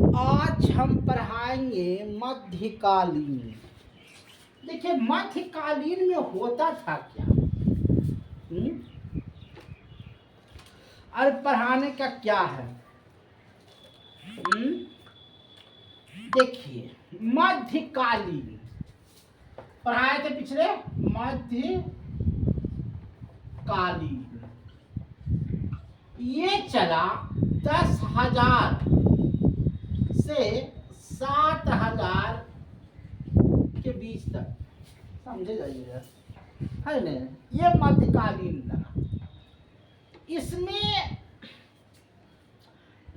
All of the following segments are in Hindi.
आज हम पढ़ाएंगे मध्यकालीन। देखिए मध्यकालीन में होता था क्या। और पढ़ाने का क्या है। देखिए मध्यकालीन पढ़ाए थे पिछले। मध्यकालीन ये चला 10,000 से 7,000 के बीच तक, समझे जाइएगा, है न। ये मध्यकालीन लगा। इसमें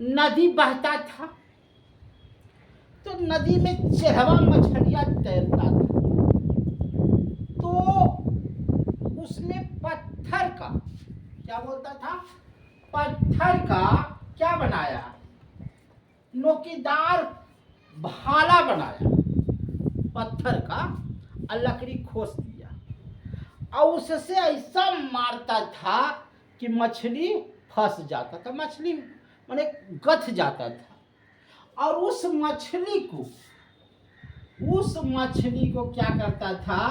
नदी बहता था तो नदी में चरवा मछलियां तैरता था, तो उसमें पत्थर का क्या बोलता था, पत्थर का क्या बनाया, नोकीदार भाला बनाया पत्थर का और लकड़ी खोस दिया और उससे ऐसा मारता था कि मछली फंस जाता था, मछली माने गथ जाता था। और उस मछली को क्या करता था,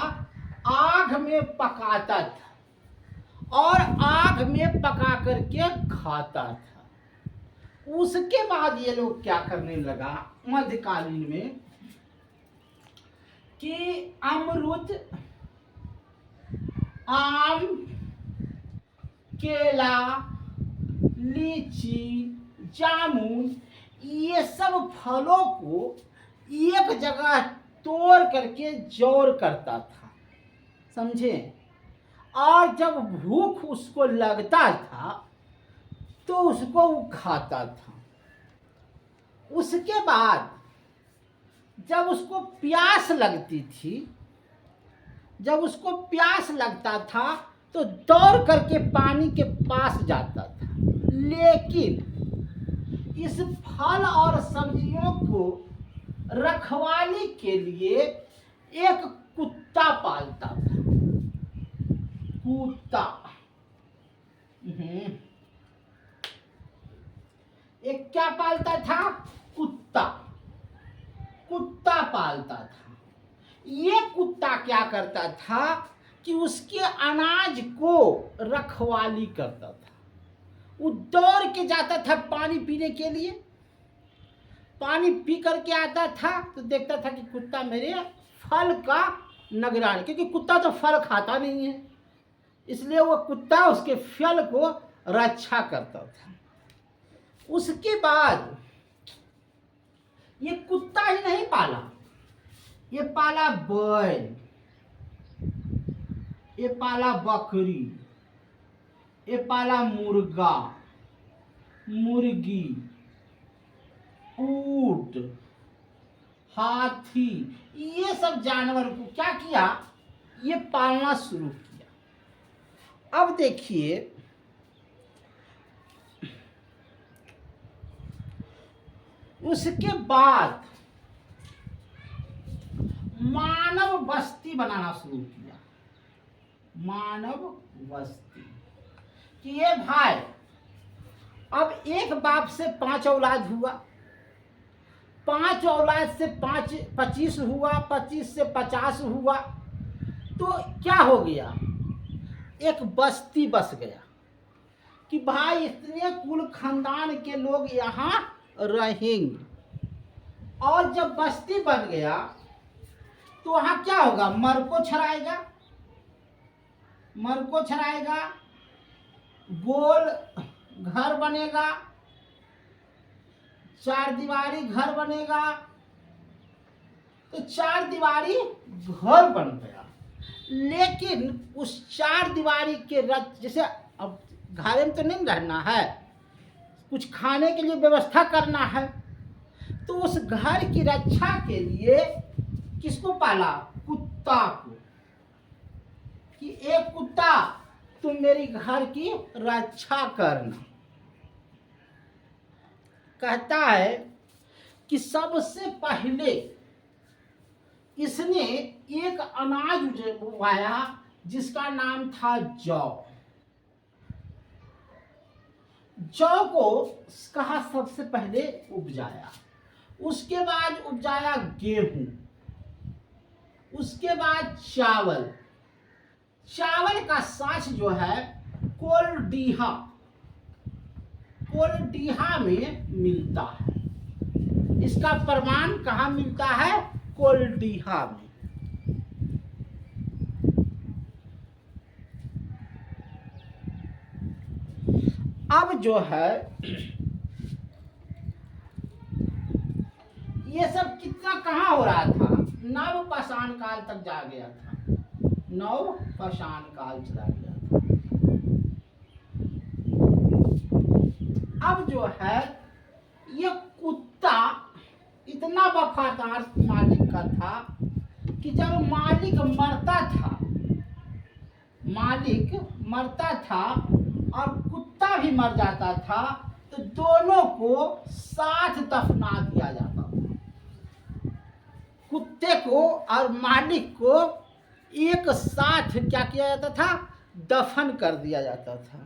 आग में पकाता था और आग में पका करके खाता था। उसके बाद ये लोग क्या करने लगा मध्यकालीन में कि अमरूद, आम, केला, लीची, जामुन, ये सब फलों को एक जगह तोड़ करके जोड़ करता था, समझे। और जब भूख उसको लगता था तो उसको वो खाता था। उसके बाद जब उसको प्यास लगती थी, जब उसको प्यास लगता था तो दौड़ करके पानी के पास जाता था। लेकिन इस फल और सब्जियों को रखवाली के लिए एक कुत्ता पालता था। कुत्ता एक क्या पालता था, कुत्ता पालता था। ये कुत्ता क्या करता था कि उसके अनाज को रखवाली करता था। वो दौड़ के जाता था पानी पीने के लिए, पानी पी करके आता था तो देखता था कि कुत्ता मेरे फल का निगरानी, क्योंकि कुत्ता तो फल खाता नहीं है, इसलिए वो कुत्ता उसके फल को रक्षा करता था। उसके बाद ये कुत्ता ही नहीं पाला, ये पाला बैल, ये पाला बकरी, ये पाला मुर्गा, मुर्गी, ऊंट, हाथी, ये सब जानवर को क्या किया, ये पालना शुरू किया। अब देखिए उसके बाद मानव बस्ती बनाना शुरू किया। मानव बस्ती कि ये भाई अब एक बाप से 5 औलाद हुआ, 5 औलाद से 25 हुआ, 25 से 50 हुआ, तो क्या हो गया, एक बस्ती बस गया कि भाई इतने कुल खानदान के लोग यहाँ रहेंगे। और जब बस्ती बन गया तो वहाँ क्या होगा, मर को छराएगा, गोल घर बनेगा, 4 दीवारी घर बनेगा। तो 4 दीवारी घर बन गया, लेकिन उस 4 दीवारी के जैसे अब घर में तो नहीं रहना है, कुछ खाने के लिए व्यवस्था करना है, तो उस घर की रक्षा के लिए किसको पाला, कुत्ता को, कि एक कुत्ता तुम मेरी घर की रक्षा करना। कहता है कि सबसे पहले इसने एक अनाज उगाया जिसका नाम था जौ। जौ को कहा सबसे पहले उपजाया, उसके बाद उपजाया गेहूं, उसके बाद चावल। चावल का साँच जो है कोलडीहा, कोलडीहा में मिलता है। इसका प्रमाण कहाँ मिलता है? कोलडीहा में। अब जो है ये सब कितना कहाँ हो रहा था? नव पाषाण काल तक जा गया था, नव पाषाण काल चला गया था। अब जो है ये कुत्ता इतना वफादार मालिक का था कि जब मालिक मरता था और कुत्ता भी मर जाता था तो दोनों को साथ दफना दिया जाता था। कुत्ते को और मालिक को एक साथ क्या किया जाता था? दफन कर दिया जाता था।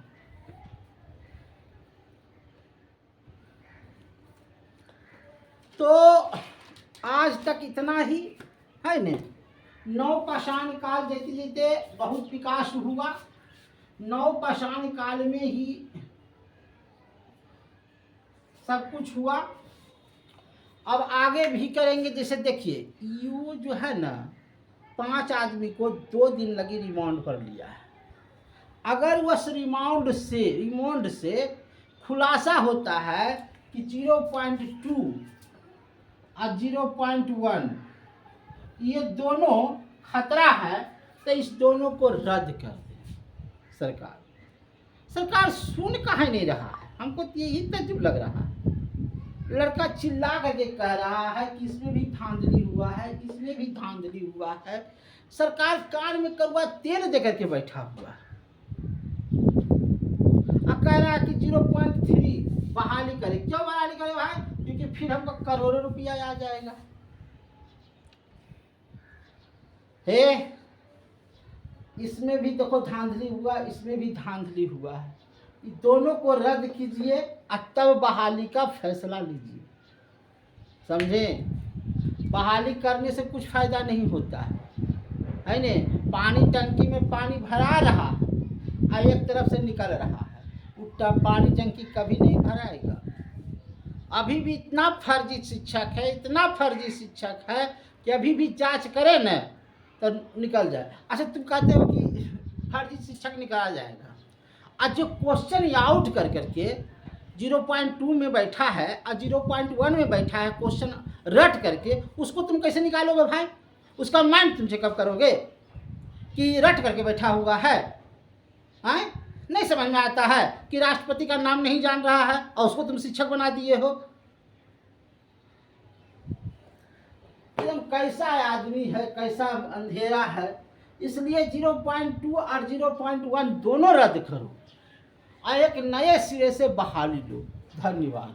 तो आज तक इतना ही है ने। नव पाषाण काल जैसे जैसे बहुत विकास हुआ, नव पाषाण काल में ही सब कुछ हुआ। अब आगे भी करेंगे। जैसे देखिए यू जो है ना 5 आदमी को 2 दिन लगी रिमांड पर लिया है। अगर उस रिमांड से खुलासा होता है कि 0.2 और 0.1 ये दोनों खतरा है तो इस दोनों को रद्द कर दे सरकार सुन काहे नहीं रहा है? हमको तो यही तजुब लग रहा है। लड़का चिल्ला करके कह रहा है कि इसमें भी धांधली हुआ है, इसमें भी धांधली हुआ है। सरकार कान में कड़वा तेल देकर के बैठा हुआ है और कह रहा है कि 0.3 बहाली करे। क्यों बहाली करे भाई? क्योंकि फिर हमको करोड़ों रुपया आ जाएगा। हे इसमें भी देखो धांधली हुआ, इसमें भी धांधली हुआ है। दोनों को रद्द कीजिए और तब बहाली का फैसला लीजिए। समझे? बहाली करने से कुछ फायदा नहीं होता है ने। पानी टंकी में पानी भरा रहा और एक तरफ से निकल रहा है, उल्टा पानी टंकी कभी नहीं भराएगा। अभी भी इतना फर्जी शिक्षक है कि अभी भी जांच करे न तो निकल जाए। अच्छा तुम कहते हो कि फर्जी शिक्षक निकाला जाएगा, आज जो क्वेश्चन आउट कर करके 0.2 में बैठा है और 0.1 में बैठा है, क्वेश्चन रट करके उसको तुम कैसे निकालोगे भाई? उसका माइंड तुम चेकअप करोगे कि रट करके बैठा हुआ है? नहीं समझ में आता है कि राष्ट्रपति का नाम नहीं जान रहा है और उसको तुम शिक्षक बना दिए हो। एकदम कैसा आदमी है, कैसा अंधेरा है। इसलिए 0.2 और 0.1 दोनों रद्द करो और एक नए सिरे से बहाली लो। धन्यवाद।